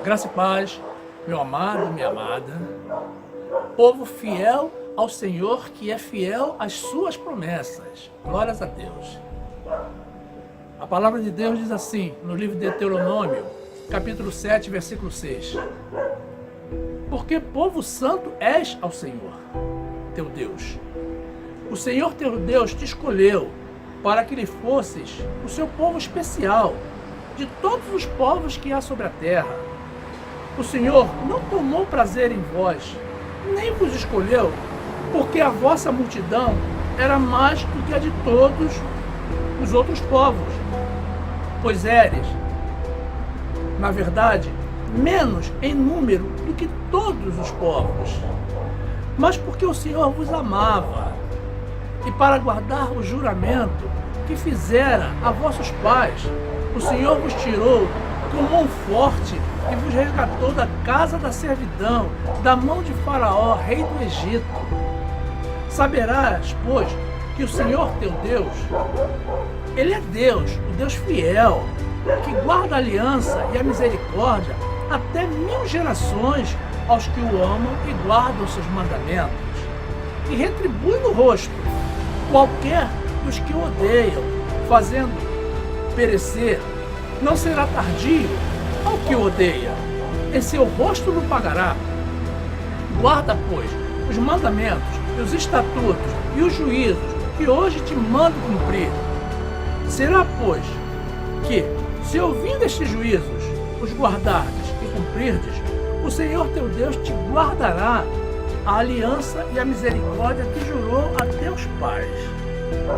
Graça e paz, meu amado, minha amada, povo fiel ao Senhor, que é fiel às suas promessas. Glórias a Deus. A palavra de Deus diz assim, no livro de Deuteronômio, capítulo 7, versículo 6. Porque povo santo és ao Senhor, teu Deus. O Senhor teu Deus te escolheu para que lhe fosses o seu povo especial de todos os povos que há sobre a terra. O Senhor não tomou prazer em vós, nem vos escolheu, porque a vossa multidão era mais do que a de todos os outros povos, pois éres, na verdade, menos em número do que todos os povos, mas porque o Senhor vos amava, e para guardar o juramento que fizera a vossos pais, o Senhor vos tirou com mão forte e vos resgatou da casa da servidão, da mão de Faraó, rei do Egito. Saberás, pois, que o Senhor teu Deus, Ele é Deus, o Deus fiel, que guarda a aliança e a misericórdia até 1000 gerações aos que o amam e guardam os seus mandamentos, e retribui no rosto qualquer dos que o odeiam, fazendo perecer. Não será tardio ao que o odeia, em seu rosto não pagará. Guarda, pois, os mandamentos, e os estatutos e os juízos que hoje te mando cumprir. Será, pois, que, se ouvindo estes juízos, os guardardes e cumprirdes, o Senhor teu Deus te guardará a aliança e a misericórdia que jurou a teus pais,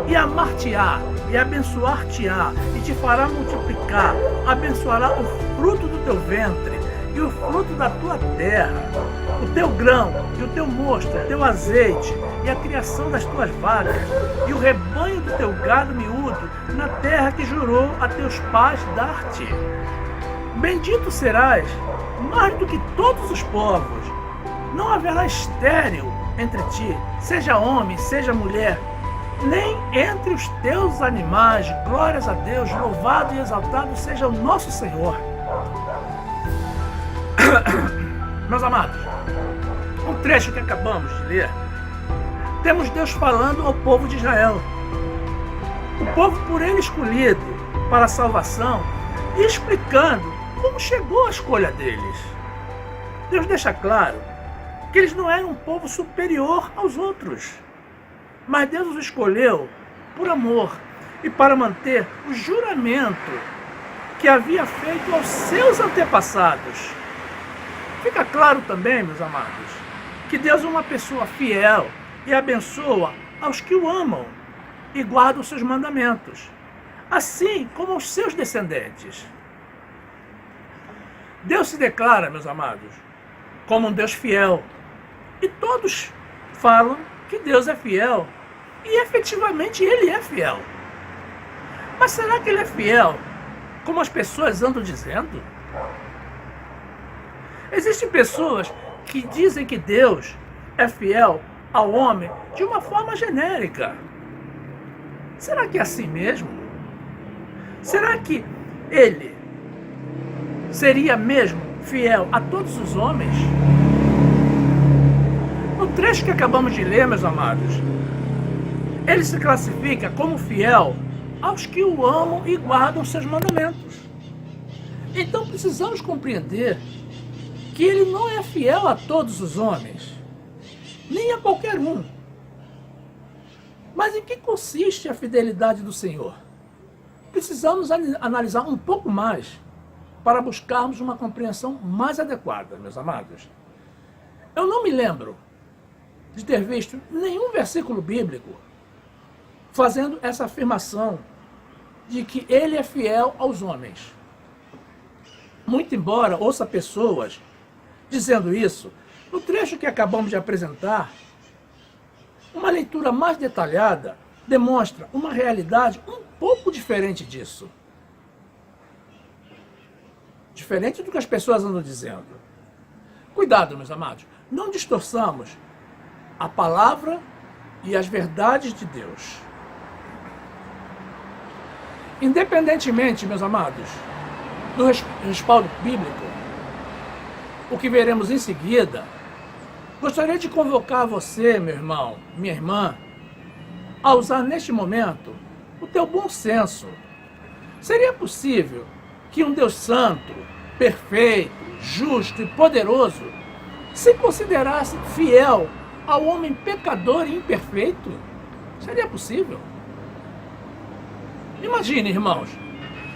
e amar-te-á, e abençoar-te-á, e te fará multiplicar, abençoará o fruto do teu ventre, e o fruto da tua terra, o teu grão, e o teu mosto, o teu azeite, e a criação das tuas vacas, e o rebanho do teu gado miúdo, na terra que jurou a teus pais dar-te. Bendito serás, mais do que todos os povos, não haverá estéril entre ti, seja homem, seja mulher, nem entre os teus animais. Glórias a Deus, louvado e exaltado seja o nosso Senhor. Meus amados, um trecho que acabamos de ler, temos Deus falando ao povo de Israel, o povo por ele escolhido para a salvação, e explicando como chegou a escolha deles. Deus deixa claro que eles não eram um povo superior aos outros, mas Deus os escolheu por amor e para manter o juramento que havia feito aos seus antepassados. Fica claro também, meus amados, que Deus é uma pessoa fiel e abençoa aos que o amam e guardam os seus mandamentos, assim como aos seus descendentes. Deus se declara, meus amados, como um Deus fiel, e todos falam que Deus é fiel, e efetivamente Ele é fiel. Mas será que Ele é fiel como as pessoas andam dizendo? Existem pessoas que dizem que Deus é fiel ao homem de uma forma genérica. Será que é assim mesmo? Será que Ele seria mesmo fiel a todos os homens? No trecho que acabamos de ler, meus amados, ele se classifica como fiel aos que o amam e guardam seus mandamentos. Então precisamos compreender que ele não é fiel a todos os homens, nem a qualquer um. Mas em que consiste a fidelidade do Senhor? Precisamos analisar um pouco mais para buscarmos uma compreensão mais adequada, meus amados. Eu não me lembro de ter visto nenhum versículo bíblico fazendo essa afirmação de que ele é fiel aos homens. Muito embora ouça pessoas dizendo isso, no trecho que acabamos de apresentar, uma leitura mais detalhada demonstra uma realidade um pouco diferente disso. Diferente do que as pessoas andam dizendo. Cuidado, meus amados, não distorçamos a palavra e as verdades de Deus. Independentemente, meus amados, do respaldo bíblico, o que veremos em seguida, gostaria de convocar você, meu irmão, minha irmã, a usar neste momento o teu bom senso. Seria possível que um Deus santo, perfeito, justo e poderoso se considerasse fiel ao homem pecador e imperfeito? Seria possível? Imagine, irmãos,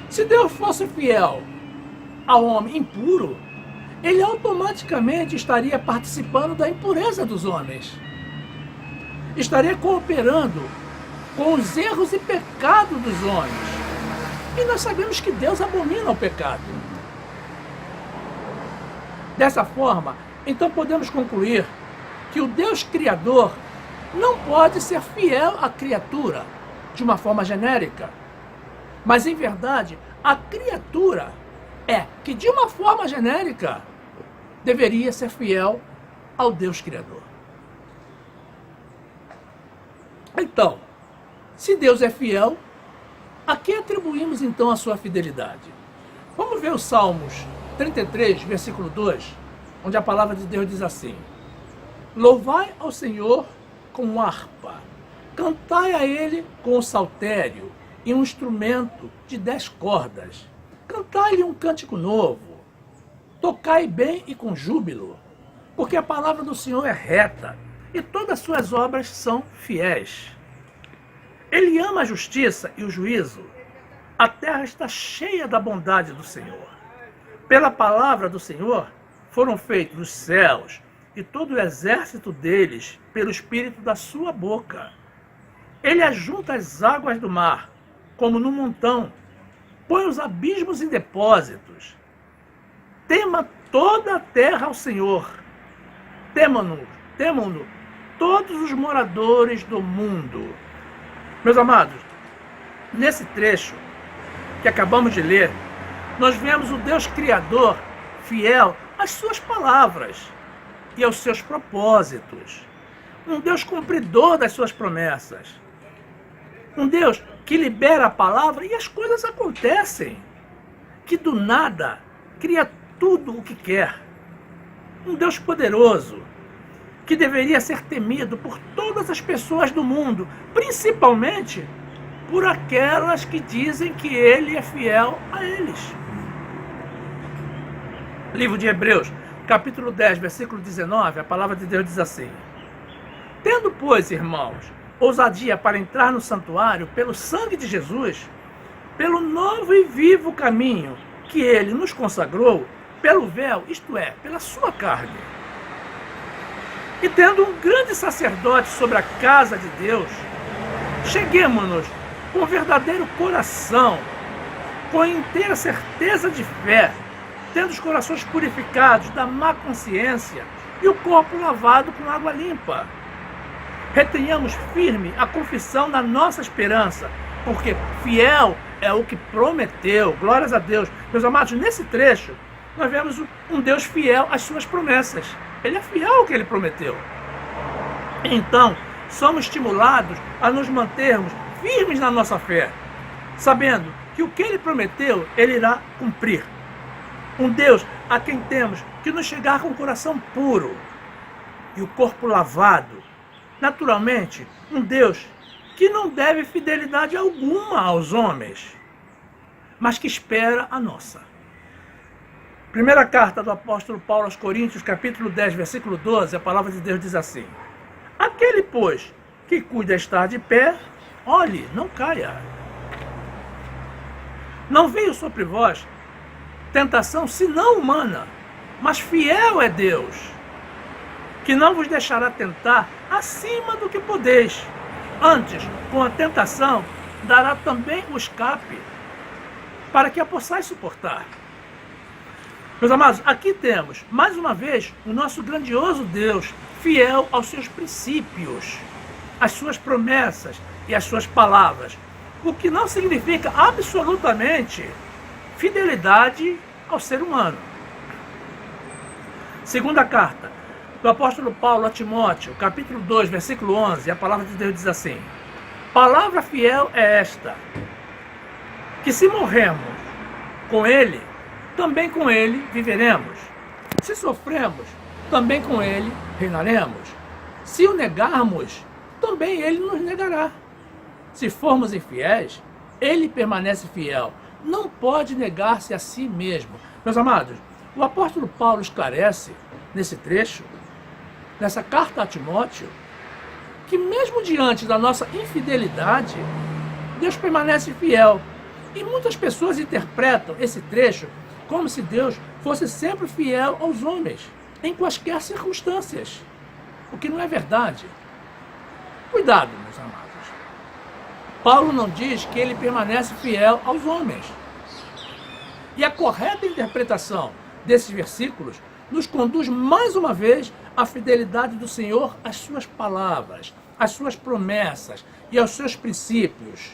se Deus fosse fiel ao homem impuro, ele automaticamente estaria participando da impureza dos homens. Estaria cooperando com os erros e pecados dos homens. E nós sabemos que Deus abomina o pecado. Dessa forma, então podemos concluir que o Deus Criador não pode ser fiel à criatura de uma forma genérica. Mas, em verdade, a criatura é que, de uma forma genérica, deveria ser fiel ao Deus Criador. Então, se Deus é fiel, a que atribuímos então a sua fidelidade? Vamos ver os Salmos 33, versículo 2, onde a palavra de Deus diz assim: louvai ao Senhor com harpa, cantai a Ele com o saltério e um instrumento de 10 cordas, cantai-lhe um cântico novo, tocai bem e com júbilo, porque a palavra do Senhor é reta e todas as suas obras são fiéis. Ele ama a justiça e o juízo. A terra está cheia da bondade do Senhor. Pela palavra do Senhor foram feitos os céus e todo o exército deles pelo espírito da sua boca. Ele ajunta as águas do mar, como num montão, põe os abismos em depósitos. Tema toda a terra ao Senhor. Temam-no todos os moradores do mundo. Meus amados, nesse trecho que acabamos de ler, nós vemos o Deus Criador fiel às suas palavras e aos seus propósitos. Um Deus cumpridor das suas promessas. Um Deus que libera a palavra e as coisas acontecem. Que do nada cria tudo o que quer. Um Deus poderoso que deveria ser temido por todas as pessoas do mundo, principalmente por aquelas que dizem que ele é fiel a eles. Livro de Hebreus, capítulo 10, versículo 19, a palavra de Deus diz assim: tendo, pois, irmãos, ousadia para entrar no santuário pelo sangue de Jesus, pelo novo e vivo caminho que ele nos consagrou, pelo véu, isto é, pela sua carne. E tendo um grande sacerdote sobre a casa de Deus, cheguemo-nos com verdadeiro coração, com inteira certeza de fé, tendo os corações purificados da má consciência e o corpo lavado com água limpa. Retenhamos firme a confissão da nossa esperança, porque fiel é o que prometeu. Glórias a Deus. Meus amados, nesse trecho, nós vemos um Deus fiel às suas promessas. Ele é fiel ao que ele prometeu. Então, somos estimulados a nos mantermos firmes na nossa fé, sabendo que o que ele prometeu, ele irá cumprir. Um Deus a quem temos que nos chegar com o coração puro e o corpo lavado. Naturalmente, um Deus que não deve fidelidade alguma aos homens, mas que espera a nossa. Primeira carta do apóstolo Paulo aos Coríntios, capítulo 10, versículo 12, a palavra de Deus diz assim: aquele, pois, que cuida estar de pé, olhe, não caia. Não veio sobre vós tentação senão humana, mas fiel é Deus, que não vos deixará tentar acima do que podeis. Antes, com a tentação, dará também o escape, para que a possais suportar. Meus amados, aqui temos, mais uma vez, o nosso grandioso Deus, fiel aos seus princípios, às suas promessas e às suas palavras, o que não significa absolutamente fidelidade ao ser humano. Segunda carta do apóstolo Paulo a Timóteo, capítulo 2, versículo 11, a palavra de Deus diz assim: palavra fiel é esta, que se morrermos com ele, também com ele viveremos. Se sofremos, também com ele reinaremos. Se o negarmos, também ele nos negará. Se formos infiéis, ele permanece fiel. Não pode negar-se a si mesmo. Meus amados, o apóstolo Paulo esclarece nesse trecho, nessa carta a Timóteo, que mesmo diante da nossa infidelidade, Deus permanece fiel. E muitas pessoas interpretam esse trecho como se Deus fosse sempre fiel aos homens, em quaisquer circunstâncias, o que não é verdade. Cuidado, meus amados. Paulo não diz que ele permanece fiel aos homens. E a correta interpretação desses versículos nos conduz mais uma vez à fidelidade do Senhor às suas palavras, às suas promessas e aos seus princípios.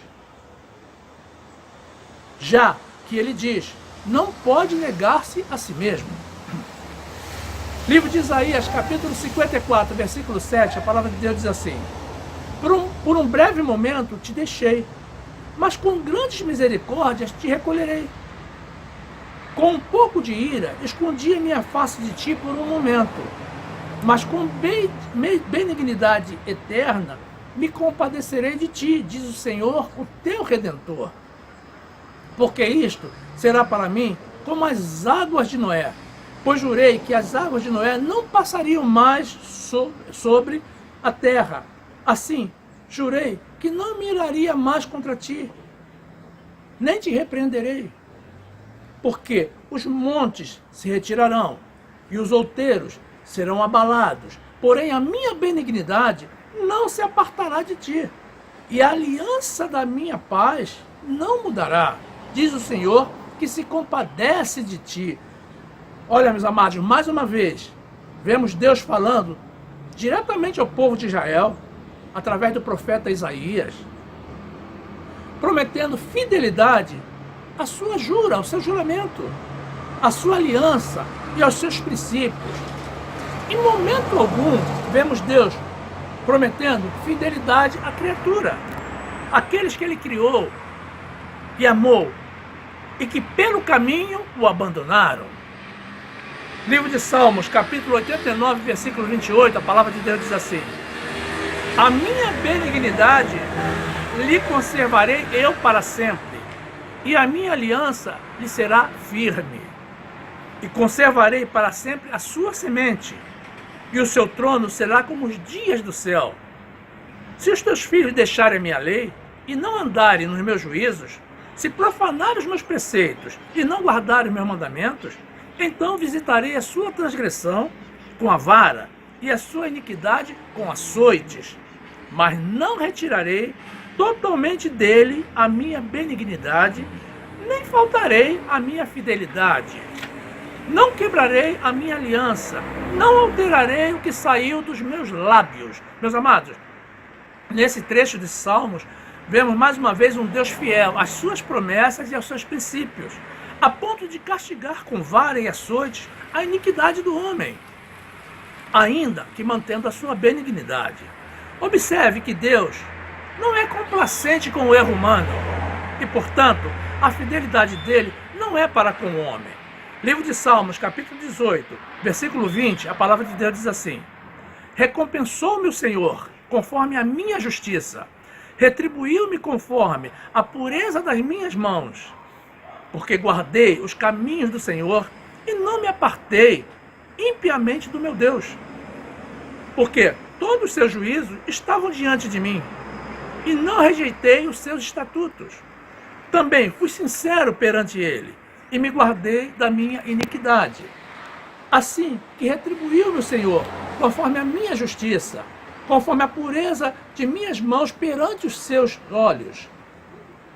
Já que ele diz, não pode negar-se a si mesmo. Livro de Isaías, capítulo 54, versículo 7, a palavra de Deus diz assim: Por um breve momento te deixei, mas com grandes misericórdias te recolherei. Com um pouco de ira, escondi a minha face de ti por um momento, mas com benignidade eterna me compadecerei de ti, diz o Senhor, o teu Redentor. Porque isto será para mim como as águas de Noé, pois jurei que as águas de Noé não passariam mais sobre a terra. Assim, jurei que não me iraria mais contra ti, nem te repreenderei. Porque os montes se retirarão e os outeiros serão abalados, porém a minha benignidade não se apartará de ti, e a aliança da minha paz não mudará, diz o Senhor, que se compadece de ti. Olha, meus amados, mais uma vez, vemos Deus falando diretamente ao povo de Israel, através do profeta Isaías, prometendo fidelidade à sua jura, ao seu juramento, à sua aliança e aos seus princípios. Em momento algum, vemos Deus prometendo fidelidade à criatura, aqueles que ele criou e amou, e que pelo caminho o abandonaram. Livro de Salmos, capítulo 89, versículo 28, a palavra de Deus diz assim: A minha benignidade lhe conservarei eu para sempre, e a minha aliança lhe será firme. E conservarei para sempre a sua semente, e o seu trono será como os dias do céu. Se os teus filhos deixarem a minha lei, e não andarem nos meus juízos, se profanarem os meus preceitos, e não guardarem os meus mandamentos, então visitarei a sua transgressão com a vara, e a sua iniquidade com açoites. Mas não retirarei totalmente dele a minha benignidade, nem faltarei a minha fidelidade. Não quebrarei a minha aliança, não alterarei o que saiu dos meus lábios. Meus amados, nesse trecho de Salmos, vemos mais uma vez um Deus fiel às suas promessas e aos seus princípios, a ponto de castigar com vara e açoites a iniquidade do homem, ainda que mantendo a sua benignidade. Observe que Deus não é complacente com o erro humano e, portanto, a fidelidade dele não é para com o homem. Livro de Salmos, capítulo 18, versículo 20, a palavra de Deus diz assim: Recompensou-me o Senhor conforme a minha justiça, retribuiu-me conforme a pureza das minhas mãos, porque guardei os caminhos do Senhor e não me apartei impiamente do meu Deus. Porque todos os seus juízos estavam diante de mim, e não rejeitei os seus estatutos. Também fui sincero perante ele, e me guardei da minha iniquidade. Assim que retribuiu-me o Senhor, conforme a minha justiça, conforme a pureza de minhas mãos perante os seus olhos.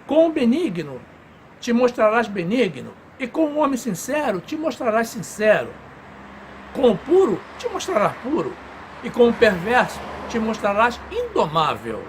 Com o benigno te mostrarás benigno, e com o homem sincero te mostrarás sincero. Com o puro te mostrarás puro, e com o perverso te mostrarás indomável.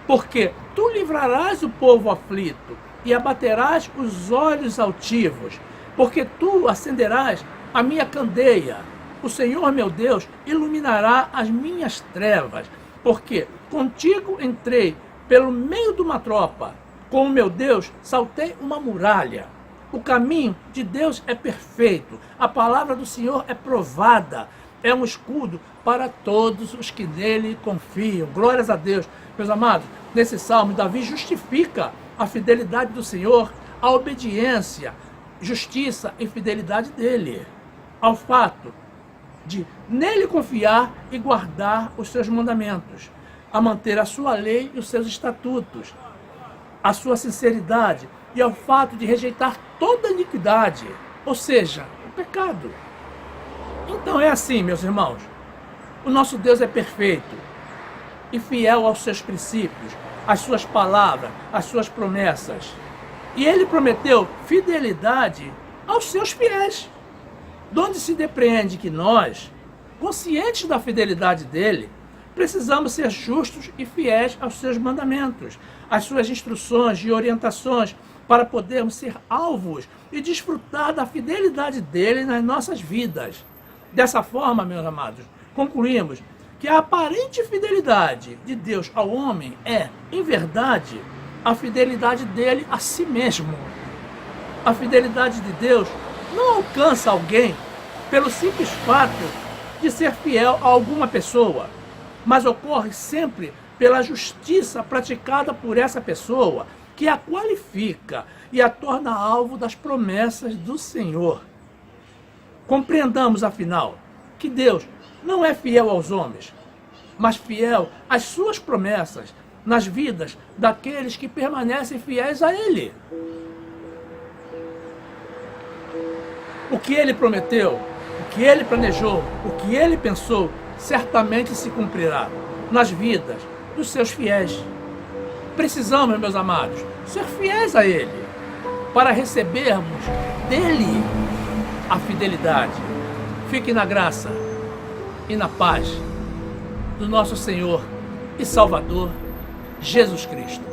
Porque tu livrarás o povo aflito, e abaterás os olhos altivos, porque tu acenderás a minha candeia. O Senhor meu Deus iluminará as minhas trevas, porque contigo entrei pelo meio de uma tropa, com o meu Deus saltei uma muralha. O caminho de Deus é perfeito. A palavra do Senhor é provada. É um escudo para todos os que nele confiam. Glórias a Deus. Meus amados, nesse salmo, Davi justifica a fidelidade do Senhor, a obediência, justiça e fidelidade dele, ao fato de nele confiar e guardar os seus mandamentos, a manter a sua lei e os seus estatutos, a sua sinceridade e ao fato de rejeitar toda iniquidade, ou seja, o pecado. Então é assim, meus irmãos, o nosso Deus é perfeito e fiel aos seus princípios, às suas palavras, às suas promessas. E ele prometeu fidelidade aos seus fiéis, donde se depreende que nós, conscientes da fidelidade dele, precisamos ser justos e fiéis aos seus mandamentos, às suas instruções e orientações, para podermos ser alvos e desfrutar da fidelidade dele nas nossas vidas. Dessa forma, meus amados, concluímos que a aparente fidelidade de Deus ao homem é, em verdade, a fidelidade dele a si mesmo. A fidelidade de Deus não alcança alguém pelo simples fato de ser fiel a alguma pessoa, mas ocorre sempre pela justiça praticada por essa pessoa, que a qualifica e a torna alvo das promessas do Senhor. Compreendamos, afinal, que Deus não é fiel aos homens, mas fiel às suas promessas nas vidas daqueles que permanecem fiéis a Ele. O que Ele prometeu, o que Ele planejou, o que Ele pensou, certamente se cumprirá nas vidas dos seus fiéis. Precisamos, meus amados, ser fiéis a Ele, para recebermos dEle a fidelidade. Fique na graça e na paz do nosso Senhor e Salvador, Jesus Cristo.